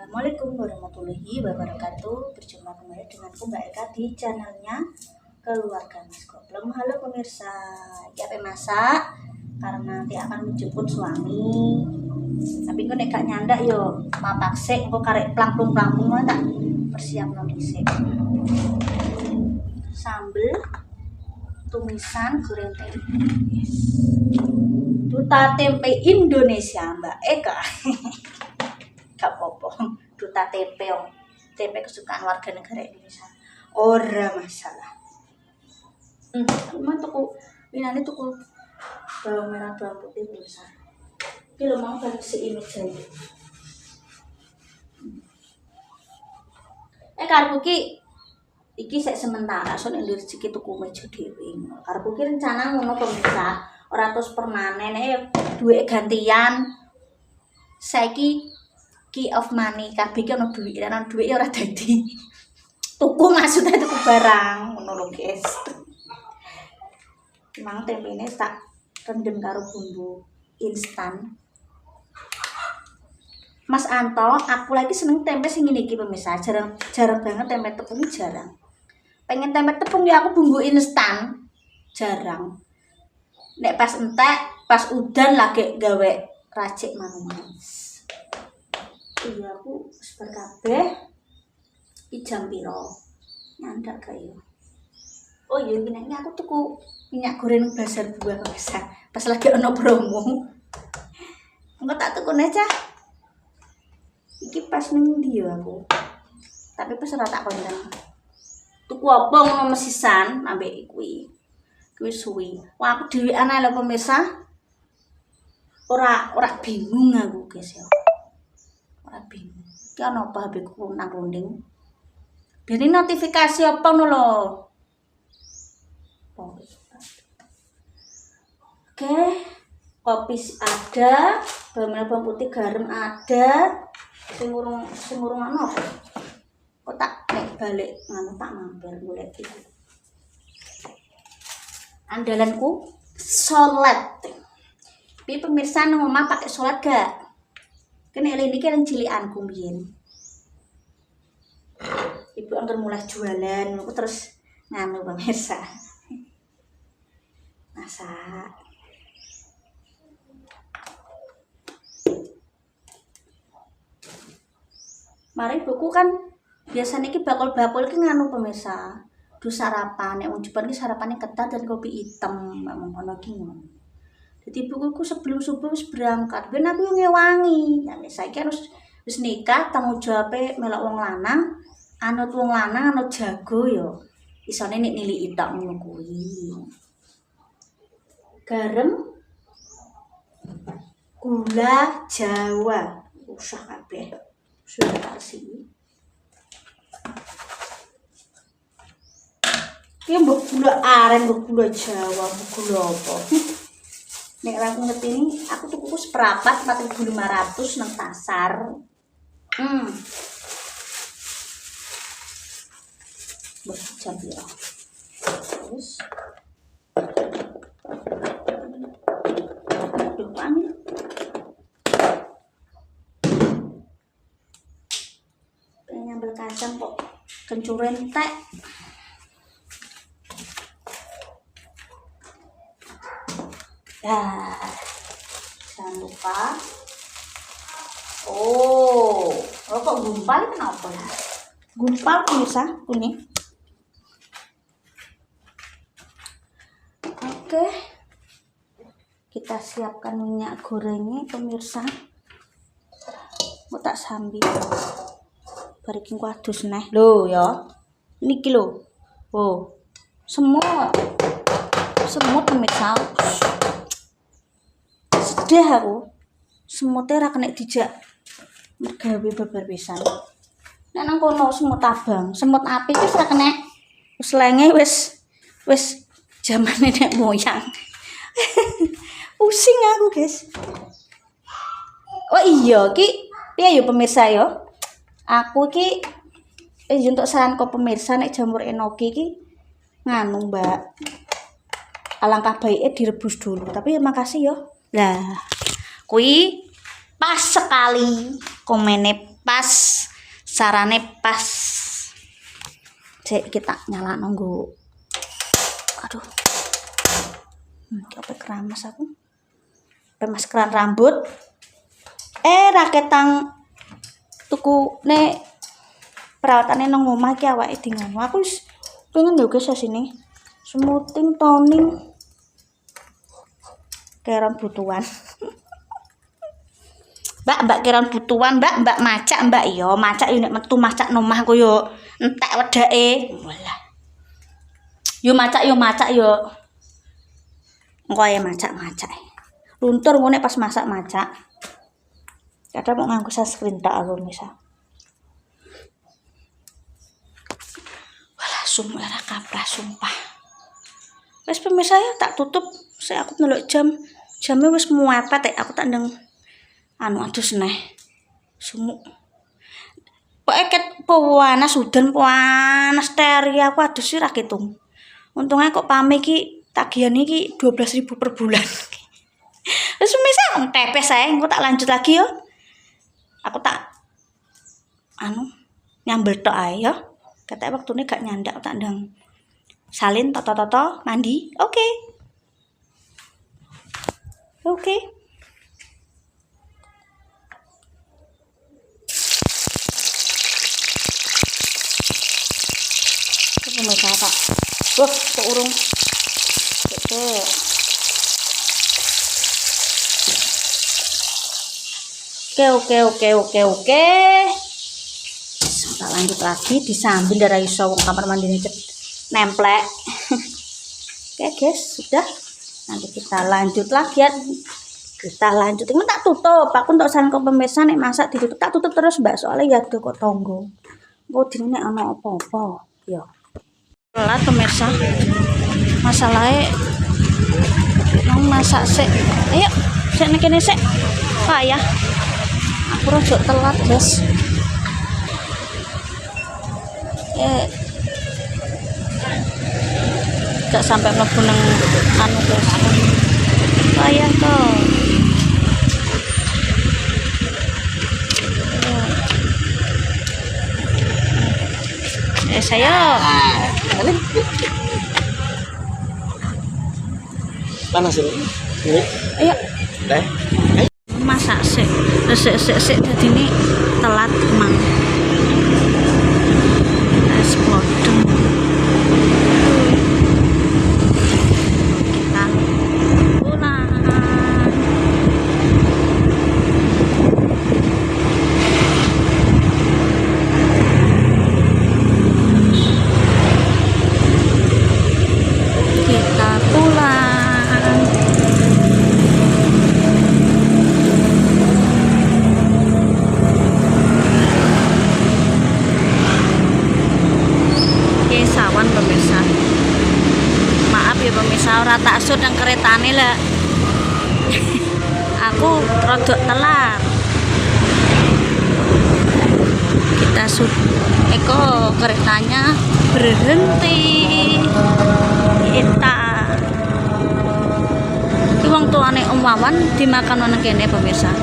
Assalamualaikum warahmatullahi wabarakatuh. Berjumpa kembali denganku Mbak Eka di channelnya Keluarga Mas Goblong. Halo pemirsa, ya masak karena nanti akan menjemput suami. Tapi kok nek gak nyandak yo mapak sik engko karek plangkung tak persiapno dhisik. Sambel tumisan goreng tempe. Duta tempe Indonesia Mbak Eka. Gak apa-apa, duta tempe tempe kesukaan warga negara Indonesia ora masalah. Emang tuku ini tuku bawang merah bawang putih besar ini lo mau kan si ini jadi karepku iki sek sementara soalnya di rezeki tuku meja dhewe. Karepku ki rencana ngono pemirsa, ora terus permanen duit gantian. Saiki key of money kabeh ki ono duit, ana duit ora dadi tuku, maksudnya tuku barang ngono lho guys. Memang tempe ini tak rendem karo bumbu instan. Mas Anto, aku lagi seneng tempe sing ngene iki pemirsa, jarang banget tempe tepung, jarang. Pengen tempe tepung ya aku bumbu instan, jarang. Nek pas entek, pas udan lagi gawe racik manis. Iya aku sebar kabeh iki jam piro nyandak kayo. Oh iya gini aku tuku minyak goreng Bazar Buah pemirsa pas lagi ono promo. Engko tak tukune cah iki pas ning ndi yo aku, tapi pas ora tak kondang tuku apa ngono mesisan ambek kuwi suwi. Wah aku dhewean ae lho pemirsa, ora bingung aku guys ya. Bingung. Ki ana apa HP-ku nang runding. Bene notifikasi apa ngono lho. Oke, kopi ada, bawang putih, garam ada. Sing urung ana apa? Kok tak nek balik nganu tak mampir golek iki. Andalanku salat. Pi pemirsa nang omah pakai salat gak? Kene ini kan cilikanku mbiyen. Ibu angker mulai jualan, aku terus nganu pemirsa. Masak. Mari buku kan biasanya ki bakul-bakul ki nganu pemirsa. Du sarapan, nek wong Jepang ki sarapane ketan dan kopi hitam, memang ono ki ngono. Jadi bukuku sebelum subuh wis berangkat, ben aku yang ngewangi. Ya saiki harus wis nikah, tanggung jawabe melok wong lanang, anut wong lanang anut jago yo. Isone nek niliki tok ngono kuwi. Garam, gula Jawa, usah kabeh. Sudah kasih. Ki mbok gula aren, mbok gula Jawa, mbok gula apa? Nek aku ngerti ini, aku tuku seperapat 4.500 nang pasar. Buat jam piro. Terus aduh panggil. Pengen nyambel kacang kok kencuren tek. Ya, jangan lupa. Oh kok gumpal kenapa ya? Gumpal pemirsa kuning. Oke, kita siapkan minyak gorengnya pemirsa. Mau tak sambil. Barikin kuadus neh, lo ya. Ini kilo. Oh, semut pemirsa. Sedih aku semutnya ora kena dijak mergawe babar pisan. Nek nang kono semut abang, semut api wis ora kena. Wis lenge wis jamane nek moyang. Pusing aku, guys. Oh iya, ki piye yo pemirsa yo? Aku ki untuk saran ke pemirsa nek jamur enoki ki nganu, Mbak. Alangkah baiknya direbus dulu, tapi makasih yo. Lah, kui pas sekali komennya pas, carane pas. Cek kita nyala nunggu. Aduh. Apa keramas aku? Pemaskeran rambut. Raketang tuku nek perawatane nang omah iki awake dingono. Aku wis pengen yo guys sini. Smoothing, toning. Keran butuhan. Mbak keran butuhan, Mbak macak, Mbak yo macak yo nek metu macak nomah aku yo entek wedake. Walah. Yo macak yo. Engko ya macak. Luntur ngene pas masak macak. Kadang mau nganggo sunscreen tak aku misal. Walah sumpah kaprah sumpah. Wes pemirsa ya tak tutup. Saya aku ndelok jamnya wis muapat aku tak ndeng adus neh. Sumuk. Pokoke ket panas udan panas teri aku adus sih ra ketung. Untungnya kok pame iki tagihan iki 12.000 per bulan. Wis misal tepes saya engko tak lanjut lagi yo. Aku tak nyambel tok ae ya. Katanya waktune gak nyandak tak ndang salin toto mandi. Oke. Pemirsa tak. Wah, kok urung. Oke. Kita lanjut lagi disambil dari iso wong kamar mandine nemplek. Oke guys, sudah. Nanti kita lanjut lagi ya. Ini tak tutup. Aku untuk sangko pemirsa nek masak ditutup tak tutup terus Mbak soalnya ya ada kok tonggo. Kok dine nek ana apa-apa. Ya. Telat pemirsa. Masalahnya nang masak sik. Ayo, sik nek kene sik. Payah. Aku rada telat, guys. Gak sampai mlebu nang guys. Payah toh. Saya panas ini. Ayo. Deh. Masak sik dadi ini telat emang. Exploding. Kita pulang. Pemirsa, maaf ya pemirsa ora tak sud nang keretane lah. Aku rodok telat. Kita sud keretanya berhenti. Kita iki wong tuane Om Wawan dimakan nang kene pemirsa.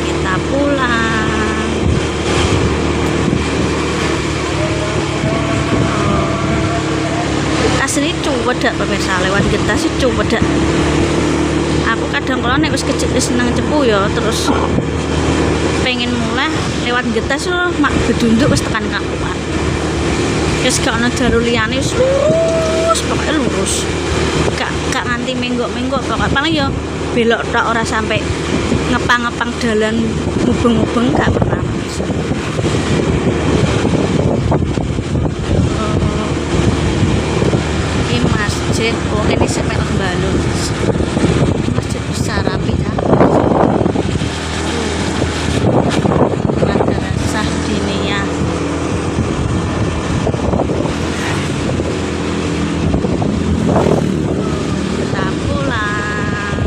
Kita pulang. Asli cuwedak pemirsa lewat getas sih cuwedak. Aku kadang kalau nek wis seneng cepu ya terus pengen mulai lewat getas loh mak bedunduk wis tekan kakuan. Wis gak ana jalur liyane wis lurus pokoknya lurus. Gak nganti menggok-menggok pokoknya paling ya belok tok ora sampai ngepang-ngepang dalan mubeng-mubeng gak pernah. Masjid, ini sampai balon. Masjid besar rapi kan. Madrasah diniyah. Kita pulang.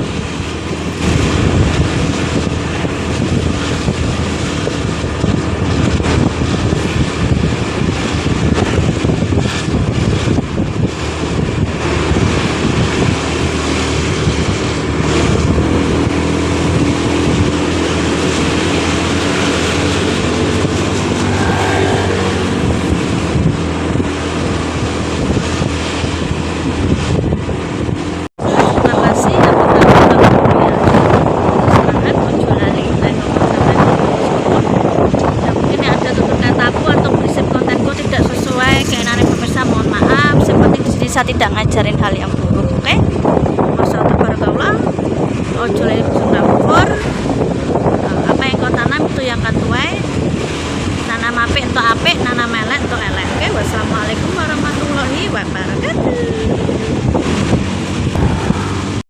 bisa tidak ngajarin hal yang buruk. Oke? Masyaallah barakallah. Ojo lali sunnah kufur. Apa yang kau tanam itu yang akan tuai. Nanam apik atau apik, nanam elek atau elek. Oke, wassalamualaikum warahmatullahi wabarakatuh.